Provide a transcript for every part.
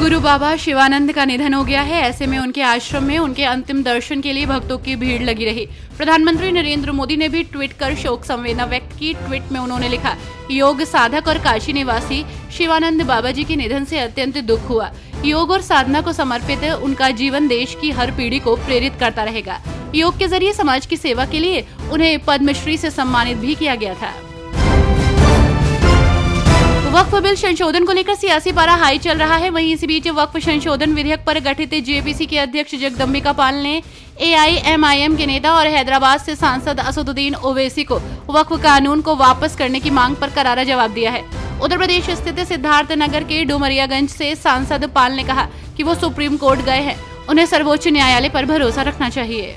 गुरु बाबा शिवानंद का निधन हो गया है। ऐसे में उनके आश्रम में उनके अंतिम दर्शन के लिए भक्तों की भीड़ लगी रही। प्रधानमंत्री नरेंद्र मोदी ने भी ट्वीट कर शोक संवेदना व्यक्त की। ट्वीट में उन्होंने लिखा, योग साधक और काशी निवासी शिवानंद बाबा जी के निधन से अत्यंत दुख हुआ। योग और साधना को समर्पित उनका जीवन देश की हर पीढ़ी को प्रेरित करता रहेगा। योग के जरिए समाज की सेवा के लिए उन्हें पद्मश्री से सम्मानित भी किया गया था। वक्फ बिल संशोधन को लेकर सियासी पारा हाई चल रहा है। वहीं इसी बीच वक्फ संशोधन विधेयक पर गठित जेपीसी के अध्यक्ष जगदम्बिका पाल ने एआईएमआईएम के नेता और हैदराबाद से सांसद असदुद्दीन ओवैसी को वक्फ कानून को वापस करने की मांग पर करारा जवाब दिया है। उत्तर प्रदेश स्थित सिद्धार्थनगर के डुमरियागंज से सांसद पाल ने कहा कि वो सुप्रीम कोर्ट गए हैं, उन्हें सर्वोच्च न्यायालय पर भरोसा रखना चाहिए।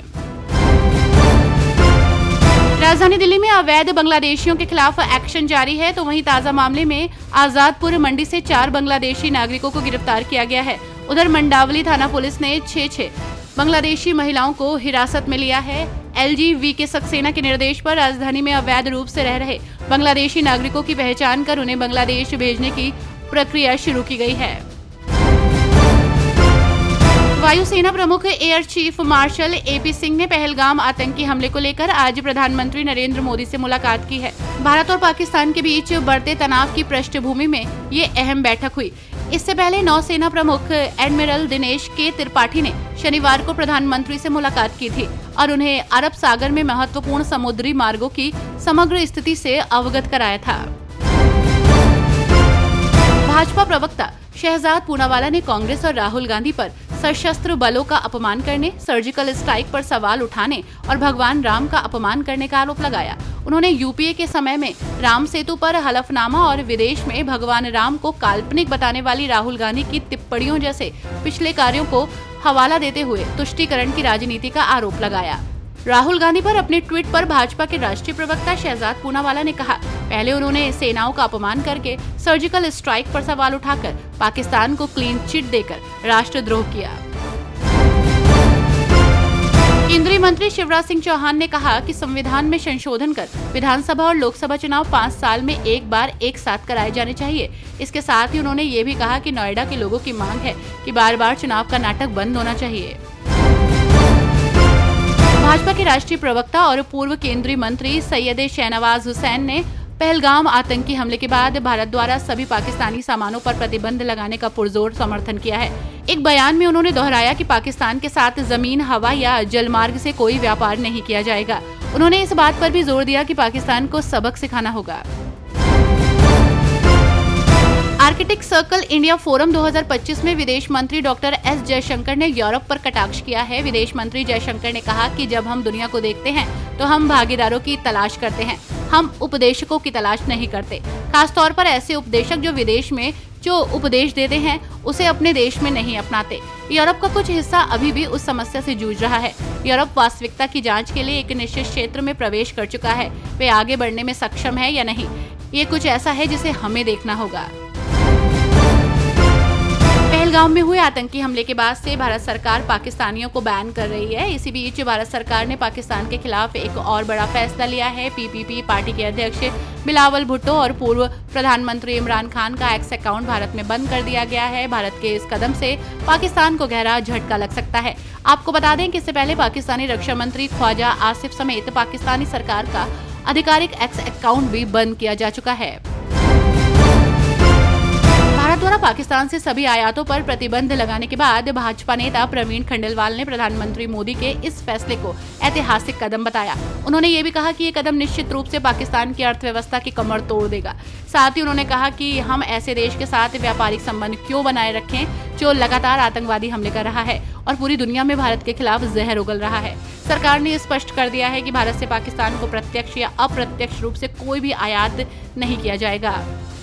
राजधानी दिल्ली में अवैध बांग्लादेशियों के खिलाफ एक्शन जारी है, तो वहीं ताजा मामले में आजादपुर मंडी से 4 बांग्लादेशी नागरिकों को गिरफ्तार किया गया है। उधर मंडावली थाना पुलिस ने 6 बांग्लादेशी महिलाओं को हिरासत में लिया है। LGV सक्सेना के निर्देश पर राजधानी में अवैध रूप से रह रहे बांग्लादेशी नागरिकों की पहचान कर उन्हें बांग्लादेश भेजने की प्रक्रिया शुरू की गई है। वायुसेना प्रमुख air chief marshal AP Singh ने पहलगाम आतंकी हमले को लेकर आज प्रधानमंत्री नरेंद्र मोदी से मुलाकात की है। भारत और पाकिस्तान के बीच बढ़ते तनाव की पृष्ठभूमि में ये अहम बैठक हुई। इससे पहले नौसेना प्रमुख एडमिरल दिनेश के त्रिपाठी ने शनिवार को प्रधानमंत्री से मुलाकात की थी और उन्हें अरब सागर में महत्वपूर्ण समुद्री मार्गों की समग्र स्थिति से अवगत कराया था। भाजपा प्रवक्ता शहजाद पूनावाला ने कांग्रेस और राहुल गांधी पर सशस्त्र बलों का अपमान करने, सर्जिकल स्ट्राइक पर सवाल उठाने और भगवान राम का अपमान करने का आरोप लगाया। उन्होंने यूपीए के समय में राम सेतु पर हलफनामा और विदेश में भगवान राम को काल्पनिक बताने वाली राहुल गांधी की टिप्पणियों जैसे पिछले कार्यों को हवाला देते हुए तुष्टीकरण की राजनीति का आरोप लगाया। राहुल गांधी पर अपने ट्वीट पर भाजपा के राष्ट्रीय प्रवक्ता शहजाद पूनावाला ने कहा, पहले उन्होंने सेनाओं का अपमान करके सर्जिकल स्ट्राइक पर सवाल उठाकर पाकिस्तान को क्लीन चिट देकर राष्ट्रद्रोह किया। केंद्रीय मंत्री शिवराज सिंह चौहान ने कहा कि संविधान में संशोधन कर विधानसभा और लोकसभा चुनाव 5 साल में एक बार एक साथ कराए जाने चाहिए। इसके साथ ही उन्होंने ये भी कहा कि नोएडा के लोगों की मांग है कि बार-बार चुनाव का नाटक बंद होना चाहिए। भाजपा के राष्ट्रीय प्रवक्ता और पूर्व केंद्रीय मंत्री सैयद शाहनवाज हुसैन ने पहलगाम आतंकी हमले के बाद भारत द्वारा सभी पाकिस्तानी सामानों पर प्रतिबंध लगाने का पुरजोर समर्थन किया है। एक बयान में उन्होंने दोहराया कि पाकिस्तान के साथ जमीन, हवा या जलमार्ग से कोई व्यापार नहीं किया जाएगा। उन्होंने इस बात पर भी जोर दिया कि पाकिस्तान को सबक सिखाना होगा। आर्किटिक सर्कल इंडिया फोरम 2025 में विदेश मंत्री डॉक्टर S जयशंकर ने यूरोप पर कटाक्ष किया है। विदेश मंत्री जयशंकर ने कहा कि जब हम दुनिया को देखते हैं तो हम भागीदारों की तलाश करते हैं, हम उपदेशकों की तलाश नहीं करते। खासतौर पर ऐसे उपदेशक जो विदेश में जो उपदेश देते हैं उसे अपने देश में नहीं अपनाते। यूरोप का कुछ हिस्सा अभी भी उस समस्या से जूझ रहा है। यूरोप वास्तविकता की जांच के लिए एक निश्चित क्षेत्र में प्रवेश कर चुका है। वे आगे बढ़ने में सक्षम है या नहीं, ये कुछ ऐसा है जिसे हमें देखना होगा। पहलगाम में हुए आतंकी हमले के बाद से भारत सरकार पाकिस्तानियों को बैन कर रही है। इसी बीच भारत सरकार ने पाकिस्तान के खिलाफ एक और बड़ा फैसला लिया है। PPP पार्टी के अध्यक्ष बिलावल भुट्टो और पूर्व प्रधानमंत्री इमरान खान का एक्स अकाउंट भारत में बंद कर दिया गया है। भारत के इस कदम से पाकिस्तान को गहरा झटका लग सकता है। आपको बता दें कि इससे पहले पाकिस्तानी रक्षा मंत्री ख्वाजा आसिफ समेत पाकिस्तानी सरकार का आधिकारिक एक्स अकाउंट भी बंद किया जा चुका है। भारत द्वारा पाकिस्तान से सभी आयातों पर प्रतिबंध लगाने के बाद भाजपा नेता प्रवीण खंडेलवाल ने प्रधानमंत्री मोदी के इस फैसले को ऐतिहासिक कदम बताया। उन्होंने ये भी कहा कि ये कदम निश्चित रूप से पाकिस्तान की अर्थव्यवस्था की कमर तोड़ देगा। साथ ही उन्होंने कहा कि हम ऐसे देश के साथ व्यापारिक संबंध क्यों बनाए रखें जो लगातार आतंकवादी हमले कर रहा है और पूरी दुनिया में भारत के खिलाफ जहर उगल रहा है। सरकार ने स्पष्ट कर दिया है कि भारत से पाकिस्तान को प्रत्यक्ष या अप्रत्यक्ष रूप से कोई भी आयात नहीं किया जाएगा।